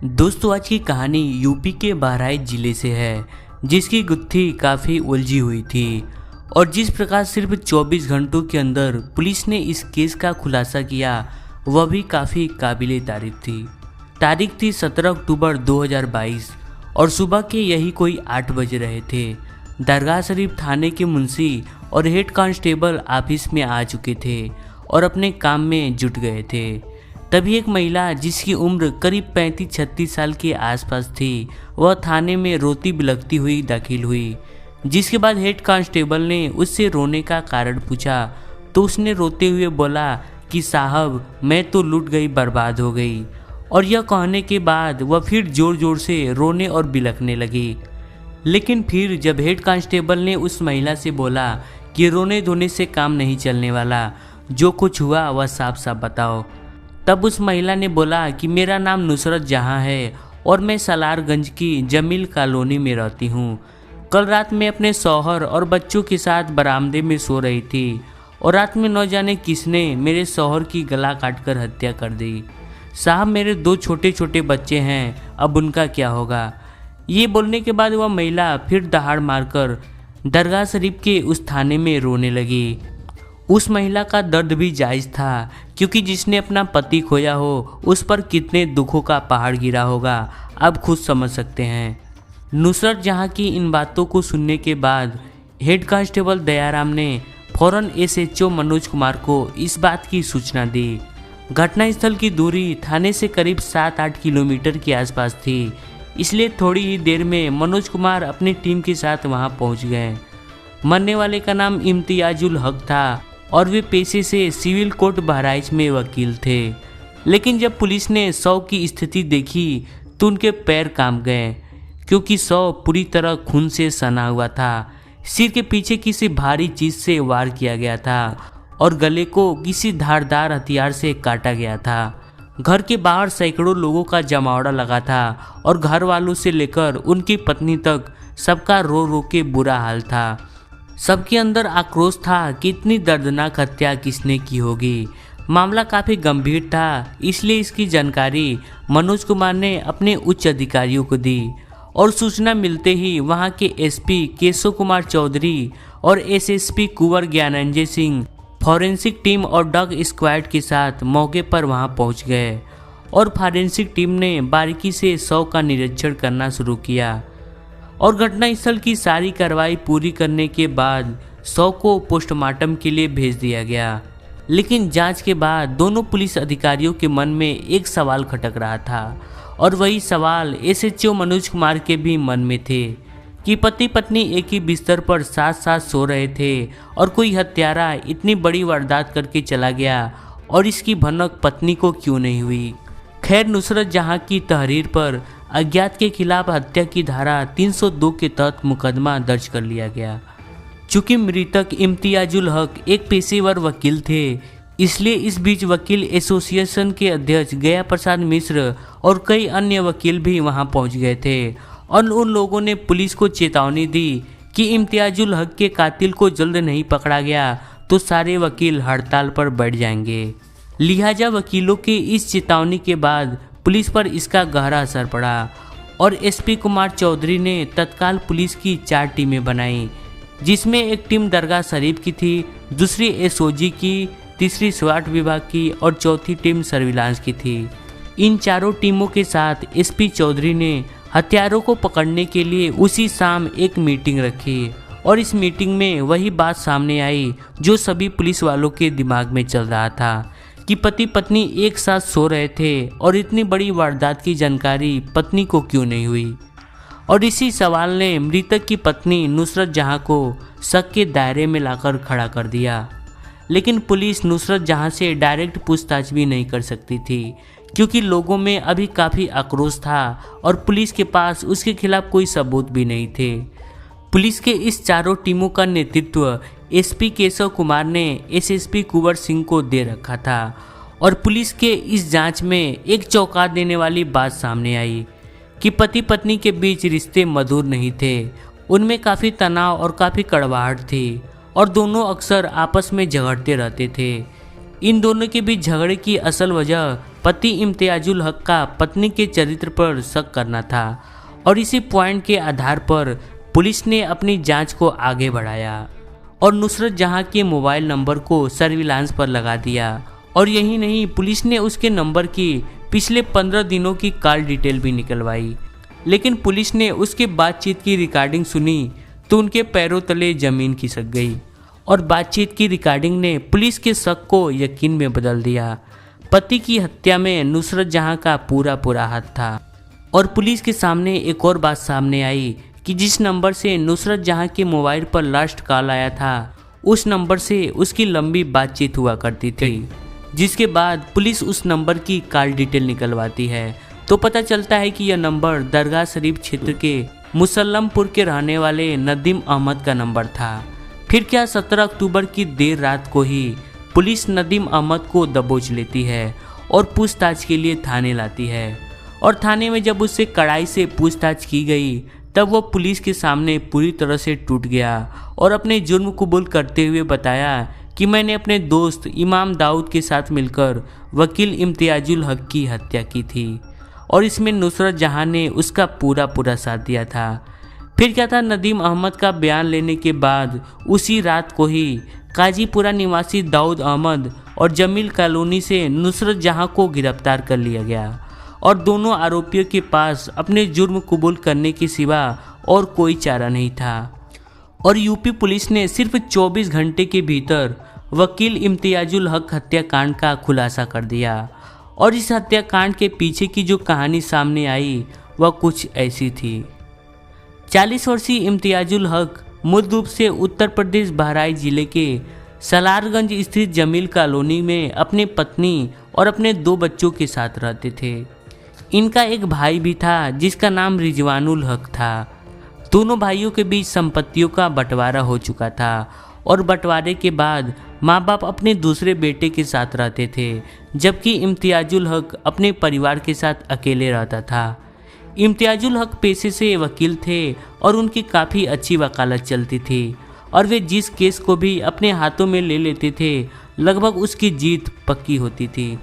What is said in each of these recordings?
दोस्तों, आज की कहानी यूपी के बहराइच जिले से है, जिसकी गुत्थी काफ़ी उलझी हुई थी। और जिस प्रकार सिर्फ 24 घंटों के अंदर पुलिस ने इस केस का खुलासा किया, वह भी काफ़ी काबिले तारीफ थी। तारीख थी 17 अक्टूबर 2022 और सुबह के यही कोई 8 बज रहे थे। दरगाह शरीफ थाने के मुंशी और हेड कांस्टेबल ऑफिस में आ चुके थे और अपने काम में जुट गए थे। तभी एक महिला, जिसकी उम्र करीब 35-36 साल के आसपास थी, वह थाने में रोती बिलखती हुई दाखिल हुई। जिसके बाद हेड कांस्टेबल ने उससे रोने का कारण पूछा तो उसने रोते हुए बोला कि साहब, मैं तो लूट गई, बर्बाद हो गई। और यह कहने के बाद वह फिर जोर जोर से रोने और बिलखने लगी। लेकिन फिर जब हेड कांस्टेबल ने उस महिला से बोला कि रोने धोने से काम नहीं चलने वाला, जो कुछ हुआ वह साफ साफ बताओ, तब उस महिला ने बोला कि मेरा नाम नुसरत जहां है और मैं सलारगंज की जमील कॉलोनी में रहती हूं। कल रात में अपने शौहर और बच्चों के साथ बरामदे में सो रही थी और रात में न जाने किसने मेरे शौहर की गला काटकर हत्या कर दी। साहब, मेरे 2 छोटे छोटे बच्चे हैं, अब उनका क्या होगा। ये बोलने के बाद वह महिला फिर दहाड़ मारकर दरगाह शरीफ के उस थाने में रोने लगी। उस महिला का दर्द भी जायज़ था, क्योंकि जिसने अपना पति खोया हो उस पर कितने दुखों का पहाड़ गिरा होगा, आप खुद समझ सकते हैं। नुसरत जहां की इन बातों को सुनने के बाद हेड कांस्टेबल दयाराम ने फौरन एसएचओ मनोज कुमार को इस बात की सूचना दी। घटनास्थल की दूरी थाने से करीब 7-8 किलोमीटर के आसपास थी, इसलिए थोड़ी ही देर में मनोज कुमार अपनी टीम के साथ वहां पहुंच गए। मरने वाले का नाम इम्तियाजुल हक था और वे पेशे से सिविल कोर्ट बहराइच में वकील थे। लेकिन जब पुलिस ने शव की स्थिति देखी तो उनके पैर कांप गए, क्योंकि शव पूरी तरह खून से सना हुआ था। सिर के पीछे किसी भारी चीज से वार किया गया था और गले को किसी धारदार हथियार से काटा गया था। घर के बाहर सैकड़ों लोगों का जमावड़ा लगा था और घर वालों से लेकर उनकी पत्नी तक सबका रो रो के बुरा हाल था। सबके अंदर आक्रोश था कि इतनी दर्दनाक हत्या किसने की होगी। मामला काफ़ी गंभीर था, इसलिए इसकी जानकारी मनोज कुमार ने अपने उच्च अधिकारियों को दी और सूचना मिलते ही वहां के एसपी केशव कुमार चौधरी और एसएसपी कुंवर ज्ञानंजय सिंह फॉरेंसिक टीम और डॉग स्क्वाड के साथ मौके पर वहां पहुंच गए और फॉरेंसिक टीम ने बारीकी से शव का निरीक्षण करना शुरू किया। और घटनास्थल की सारी कार्रवाई पूरी करने के बाद शव को पोस्टमार्टम के लिए भेज दिया गया। लेकिन जांच के बाद दोनों पुलिस अधिकारियों के मन में एक सवाल खटक रहा था, और वही सवाल एसएचओ मनोज कुमार के भी मन में थे कि पति पत्नी एक ही बिस्तर पर साथ साथ सो रहे थे और कोई हत्यारा इतनी बड़ी वारदात करके चला गया, और इसकी भनक पत्नी को क्यों नहीं हुई। खैर, नुसरत जहां की तहरीर पर अज्ञात के खिलाफ हत्या की धारा 302 के तहत मुकदमा दर्ज कर लिया गया। चूंकि मृतक इम्तियाजुल हक एक पेशेवर वकील थे, इसलिए इस बीच वकील एसोसिएशन के अध्यक्ष गया प्रसाद मिश्र और कई अन्य वकील भी वहां पहुंच गए थे और उन लोगों ने पुलिस को चेतावनी दी कि इम्तियाजुल हक के कातिल को जल्द नहीं पकड़ा गया तो सारे वकील हड़ताल पर बैठ जाएंगे। लिहाजा वकीलों की इस चेतावनी के बाद पुलिस पर इसका गहरा असर पड़ा और एसपी कुमार चौधरी ने तत्काल पुलिस की 4 टीमें बनाई, जिसमें एक टीम दरगाह शरीफ की थी, दूसरी एसओजी की, तीसरी स्वाट विभाग की और चौथी टीम सर्विलांस की थी। इन चारों टीमों के साथ एसपी चौधरी ने हत्यारों को पकड़ने के लिए उसी शाम एक मीटिंग रखी और इस मीटिंग में वही बात सामने आई जो सभी पुलिस वालों के दिमाग में चल रहा था कि पति पत्नी एक साथ सो रहे थे और इतनी बड़ी वारदात की जानकारी पत्नी को क्यों नहीं हुई। और इसी सवाल ने मृतक की पत्नी नुसरत जहां को शक के दायरे में लाकर खड़ा कर दिया। लेकिन पुलिस नुसरत जहां से डायरेक्ट पूछताछ भी नहीं कर सकती थी, क्योंकि लोगों में अभी काफ़ी आक्रोश था और पुलिस के पास उसके खिलाफ कोई सबूत भी नहीं थे। पुलिस के इस चारों टीमों का नेतृत्व एसपी केशव कुमार ने एसएसपी कुंवर सिंह को दे रखा था और पुलिस के इस जांच में एक चौंका देने वाली बात सामने आई कि पति पत्नी के बीच रिश्ते मधुर नहीं थे। उनमें काफ़ी तनाव और काफ़ी कड़वाहट थी और दोनों अक्सर आपस में झगड़ते रहते थे। इन दोनों के बीच झगड़े की असल वजह पति इम्तियाजुल हक का पत्नी के चरित्र पर शक करना था और इसी पॉइंट के आधार पर पुलिस ने अपनी जांच को आगे बढ़ाया और नुसरत जहां के मोबाइल नंबर को सर्विलांस पर लगा दिया। और यही नहीं, पुलिस ने उसके नंबर की पिछले 15 दिनों की कॉल डिटेल भी निकलवाई। लेकिन पुलिस ने उसके बातचीत की रिकॉर्डिंग सुनी तो उनके पैरों तले जमीन खिसक गई और बातचीत की रिकॉर्डिंग ने पुलिस के शक को यकीन में बदल दिया। पति की हत्या में नुसरत जहां का पूरा हाथ था। और पुलिस के सामने एक और बात सामने आई कि जिस नंबर से नुसरत जहां के मोबाइल पर लास्ट कॉल आया था उस नंबर से उसकी लंबी बातचीत हुआ करती थी, जिसके बाद पुलिस उस नंबर की कॉल डिटेल निकलवाती है तो पता चलता है कि यह नंबर दरगाह शरीफ क्षेत्र के मुसल्लमपुर के रहने वाले नदीम अहमद का नंबर था। फिर क्या 17 अक्टूबर की देर रात को ही पुलिस नदीम अहमद को दबोच लेती है और पूछताछ के लिए थाने लाती है। और थाने में जब उससे कड़ाई से पूछताछ की गई तब वो पुलिस के सामने पूरी तरह से टूट गया और अपने जुर्म कबूल करते हुए बताया कि मैंने अपने दोस्त इमाम दाऊद के साथ मिलकर वकील इम्तियाजुल हक की हत्या की थी और इसमें नुसरत जहां ने उसका पूरा साथ दिया था। फिर क्या था, नदीम अहमद का बयान लेने के बाद उसी रात को ही काजीपुरा निवासी दाऊद अहमद और जमील कॉलोनी से नुसरत जहां को गिरफ्तार कर लिया गया और दोनों आरोपियों के पास अपने जुर्म कबूल करने के सिवा और कोई चारा नहीं था। और यूपी पुलिस ने सिर्फ 24 घंटे के भीतर वकील इम्तियाजुल हक हत्याकांड का खुलासा कर दिया। और इस हत्याकांड के पीछे की जो कहानी सामने आई वह कुछ ऐसी थी। 40 वर्षीय इम्तियाजुल हक मूल रूप से उत्तर प्रदेश बहराइच जिले के सलारगंज स्थित जमील कॉलोनी में अपनी पत्नी और अपने 2 बच्चों के साथ रहते थे। इनका एक भाई भी था जिसका नाम रिजवानुल हक था। दोनों भाइयों के बीच संपत्तियों का बंटवारा हो चुका था और बंटवारे के बाद माँ बाप अपने दूसरे बेटे के साथ रहते थे, जबकि इम्तियाजुल हक अपने परिवार के साथ अकेले रहता था। इम्तियाजुल हक पेशे से वकील थे और उनकी काफ़ी अच्छी वकालत चलती थी और वे जिस केस को भी अपने हाथों में ले लेते थे लगभग उसकी जीत पक्की होती थी।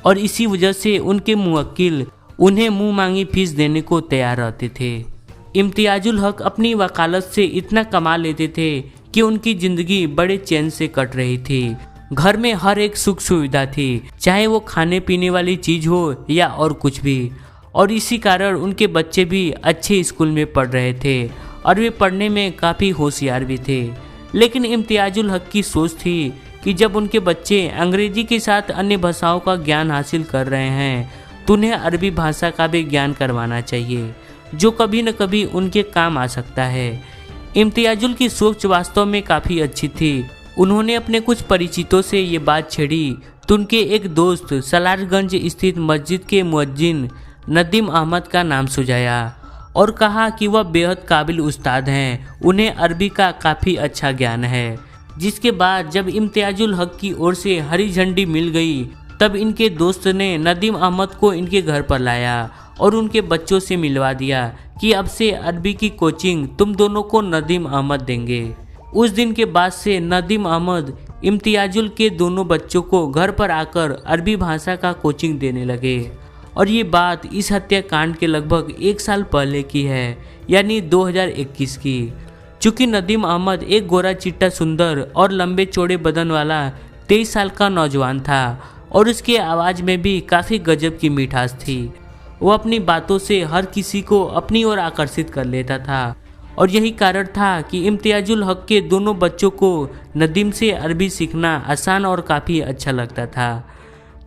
और इसी वजह से उनके मुवक्किल उन्हें मुंह मांगी फीस देने को तैयार रहते थे। इम्तियाजुल हक अपनी वकालत से इतना कमा लेते थे कि उनकी ज़िंदगी बड़े चैन से कट रही थी। घर में हर एक सुख सुविधा थी, चाहे वो खाने पीने वाली चीज़ हो या और कुछ भी। और इसी कारण उनके बच्चे भी अच्छे स्कूल में पढ़ रहे थे और वे पढ़ने में काफ़ी होशियार भी थे। लेकिन इम्तियाजुल हक की सोच थी कि जब उनके बच्चे अंग्रेजी के साथ अन्य भाषाओं का ज्ञान हासिल कर रहे हैं तो उन्हें अरबी भाषा का भी ज्ञान करवाना चाहिए, जो कभी न कभी उनके काम आ सकता है। इम्तियाजुल की सोच वास्तव में काफ़ी अच्छी थी। उन्होंने अपने कुछ परिचितों से ये बात छेड़ी तो उनके एक दोस्त सलारगंज स्थित मस्जिद के मुअज्जिन नदीम अहमद का नाम सुझाया और कहा कि वह बेहद काबिल उस्ताद हैं, उन्हें अरबी का काफ़ी अच्छा ज्ञान है। जिसके बाद जब इम्तियाजुल हक की ओर से हरी झंडी मिल गई तब इनके दोस्त ने नदीम अहमद को इनके घर पर लाया और उनके बच्चों से मिलवा दिया कि अब से अरबी की कोचिंग तुम दोनों को नदीम अहमद देंगे। उस दिन के बाद से नदीम अहमद इम्तियाजुल के दोनों बच्चों को घर पर आकर अरबी भाषा का कोचिंग देने लगे। और ये बात इस हत्याकांड के लगभग 1 साल पहले की है, यानी 2021 की। चूँकि नदीम अहमद एक गोरा चिट्टा सुंदर और लंबे चौड़े बदन वाला 23 साल का नौजवान था और उसकी आवाज़ में भी काफ़ी गजब की मिठास थी। वो अपनी बातों से हर किसी को अपनी ओर आकर्षित कर लेता था और यही कारण था कि इम्तियाजुल हक के दोनों बच्चों को नदीम से अरबी सीखना आसान और काफ़ी अच्छा लगता था।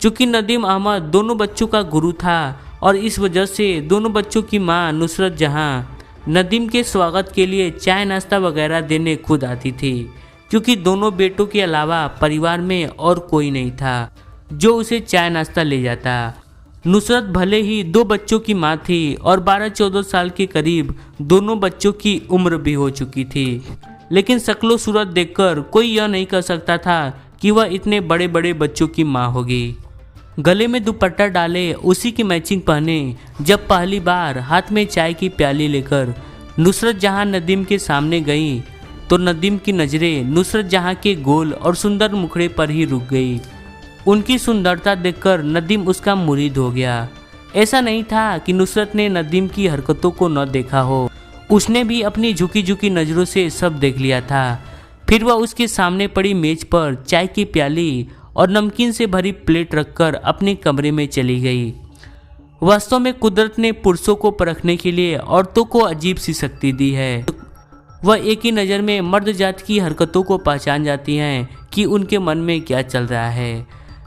चूँकि नदीम अहमद दोनों बच्चों का गुरु था और इस वजह से दोनों बच्चों की माँ नुसरत जहाँ नदीम के स्वागत के लिए चाय नाश्ता वगैरह देने खुद आती थी, क्योंकि दोनों बेटों के अलावा परिवार में और कोई नहीं था जो उसे चाय नाश्ता ले जाता। नुसरत भले ही 2 बच्चों की माँ थी और 12-14 साल के करीब दोनों बच्चों की उम्र भी हो चुकी थी, लेकिन शक्लो सूरत देखकर कोई यह नहीं कह सकता था कि वह इतने बड़े बड़े बच्चों की माँ होगी। गले में दुपट्टा डाले, उसी की मैचिंग पहने जब पहली बार हाथ में चाय की प्याली लेकर नुसरत जहाँ नदीम के सामने गई तो नदीम की नज़रें नुसरत जहाँ के गोल और सुंदर मुखड़े पर ही रुक गई। उनकी सुंदरता देखकर नदीम उसका मुरीद हो गया। ऐसा नहीं था कि नुसरत ने नदीम की हरकतों को न देखा हो, उसने भी अपनी झुकी झुकी नज़रों से सब देख लिया था। फिर वह उसके सामने पड़ी मेज पर चाय की प्याली और नमकीन से भरी प्लेट रखकर अपने कमरे में चली गई। वास्तव में कुदरत ने पुरुषों को परखने के लिए औरतों को अजीब सी शक्ति दी है। वह एक ही नज़र में मर्द जात की हरकतों को पहचान जाती हैं कि उनके मन में क्या चल रहा है।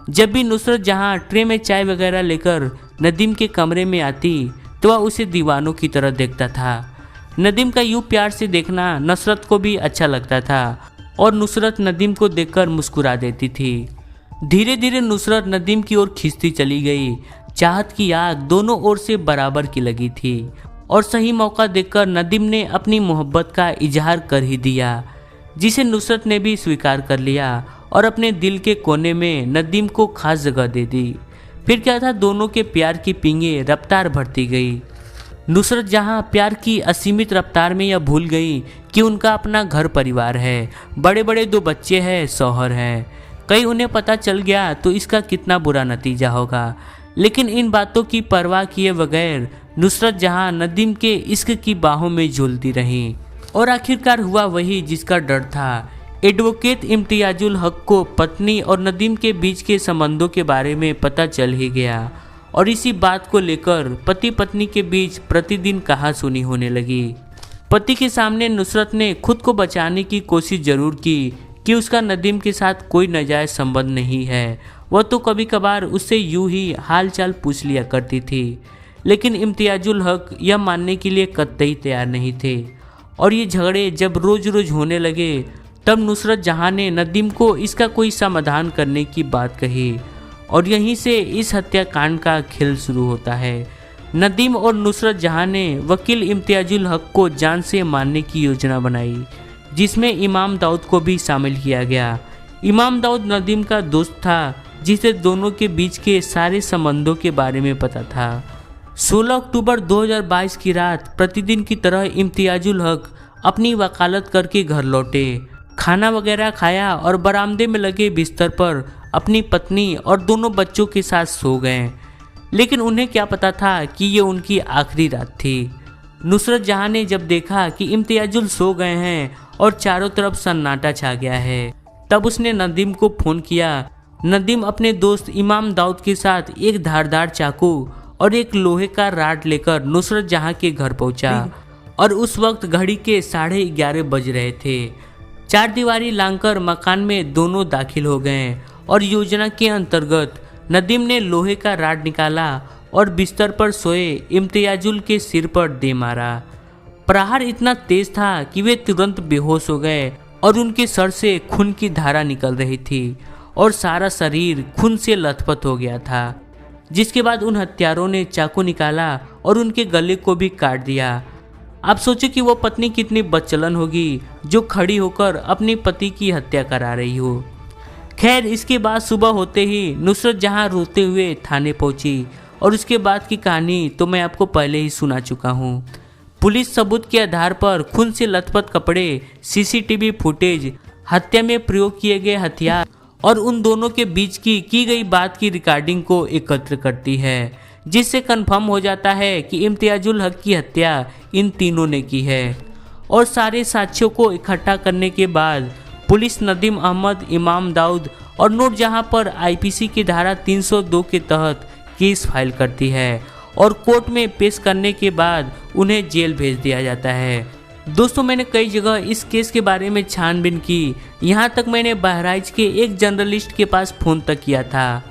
जब भी नुसरत जहां ट्रे में चाय वगैरह लेकर नदीम के कमरे में आती तो वह उसे दीवानों की तरह देखता था। नदीम का यूं प्यार से देखना नुसरत को भी अच्छा लगता था और नुसरत नदीम को देखकर मुस्कुरा देती थी। धीरे धीरे नुसरत नदीम की ओर खींचती चली गई। चाहत की आग दोनों ओर से बराबर की लगी थी और सही मौका देखकर नदीम ने अपनी मोहब्बत का इजहार कर ही दिया, जिसे नुसरत ने भी स्वीकार कर लिया और अपने दिल के कोने में नदीम को खास जगह दे दी। फिर क्या था, दोनों के प्यार की पींगे रफ्तार बढ़ती गई। नुसरत जहां प्यार की असीमित रफ्तार में यह भूल गई कि उनका अपना घर परिवार है, बड़े बड़े 2 बच्चे हैं, शौहर हैं। कहीं उन्हें पता चल गया तो इसका कितना बुरा नतीजा होगा। लेकिन इन बातों की परवाह किए बगैर नुसरत जहां नदीम के इश्क की बाहों में झूलती रही और आखिरकार हुआ वही जिसका डर था। एडवोकेट इम्तियाजुल हक को पत्नी और नदीम के बीच के संबंधों के बारे में पता चल ही गया और इसी बात को लेकर पति पत्नी के बीच प्रतिदिन कहासुनी होने लगी। पति के सामने नुसरत ने खुद को बचाने की कोशिश जरूर की कि उसका नदीम के साथ कोई नाजायज संबंध नहीं है। वह तो कभी कभार उससे यूं ही हाल चाल पूछ लिया करती थी, लेकिन इम्तियाजुल हक यह मानने के लिए कतई तैयार नहीं थे। और ये झगड़े जब रोज रोज होने लगे तब नुसरत जहां ने नदीम को इसका कोई समाधान करने की बात कही और यहीं से इस हत्याकांड का खेल शुरू होता है। नदीम और नुसरत जहां ने वकील इम्तियाजुल हक को जान से मारने की योजना बनाई, जिसमें इमाम दाऊद को भी शामिल किया गया। इमाम दाऊद नदीम का दोस्त था, जिसे दोनों के बीच के सारे संबंधों के बारे में पता था। 16 अक्टूबर 2022 की रात प्रतिदिन की तरह इम्तियाजुल हक अपनी वकालत करके घर लौटे, खाना वगैरह खाया और बरामदे में लगे बिस्तर पर अपनी पत्नी और दोनों बच्चों के साथ सो गए। लेकिन उन्हें क्या पता था कि ये उनकी आखिरी रात थी। नुसरत जहां ने जब देखा कि इम्तियाजुल सो गए हैं और चारों तरफ सन्नाटा छा गया है, तब उसने नदीम को फ़ोन किया। नदीम अपने दोस्त इमाम दाऊद के साथ एक धारदार चाकू और एक लोहे का राड लेकर नुसरत जहां के घर पहुंचा और उस वक्त घड़ी के 11:30 बज रहे थे। 4 दीवारी लांघकर मकान में दोनों दाखिल हो गए और योजना के अंतर्गत नदीम ने लोहे का राड निकाला और बिस्तर पर सोए इम्तियाजुल के सिर पर दे मारा। प्रहार इतना तेज था कि वे तुरंत बेहोश हो गए और उनके सर से खून की धारा निकल रही थी और सारा शरीर खून से लथपथ हो गया था। जिसके बाद उन हत्यारों ने चाकू निकाला और उनके गले को भी काट दिया। आप सोचो कि वो पत्नी कितनी बदचलन होगी जो खड़ी होकर अपने पति की हत्या करा रही हो। खैर, इसके बाद सुबह होते ही नुसरत जहां रोते हुए थाने पहुंची और उसके बाद की कहानी तो मैं आपको पहले ही सुना चुका हूं। पुलिस सबूत के आधार पर खून से लथपथ कपड़े, सीसीटीवी फुटेज, हत्या में प्रयोग किए गए हथियार और उन दोनों के बीच की गई बात की रिकॉर्डिंग को एकत्र करती है, जिससे कंफर्म हो जाता है कि इम्तियाजुल हक की हत्या इन तीनों ने की है। और सारे साक्ष्यों को इकट्ठा करने के बाद पुलिस नदीम अहमद, इमाम दाऊद और नूरजहां पर आईपीसी की धारा 302 के तहत केस फाइल करती है और कोर्ट में पेश करने के बाद उन्हें जेल भेज दिया जाता है। दोस्तों, मैंने कई जगह इस केस के बारे में छानबीन की, यहाँ तक मैंने बहराइच के एक जर्नलिस्ट के पास फ़ोन तक किया था,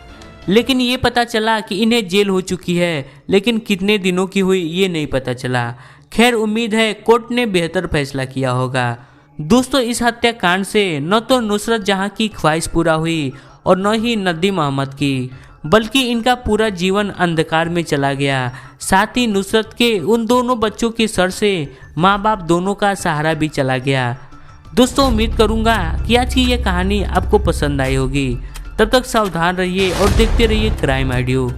लेकिन ये पता चला कि इन्हें जेल हो चुकी है, लेकिन कितने दिनों की हुई ये नहीं पता चला। खैर, उम्मीद है कोर्ट ने बेहतर फैसला किया होगा। दोस्तों, इस हत्याकांड से न तो नुसरत जहां की ख्वाहिश पूरा हुई और न ही नदीम अहमद की, बल्कि इनका पूरा जीवन अंधकार में चला गया। साथ ही नुसरत के उन दोनों बच्चों के सर से माँ बाप दोनों का सहारा भी चला गया। दोस्तों, उम्मीद करूँगा कि आज की ये कहानी आपको पसंद आई होगी। तब तक सावधान रहिए और देखते रहिए क्राइम ऑडियो।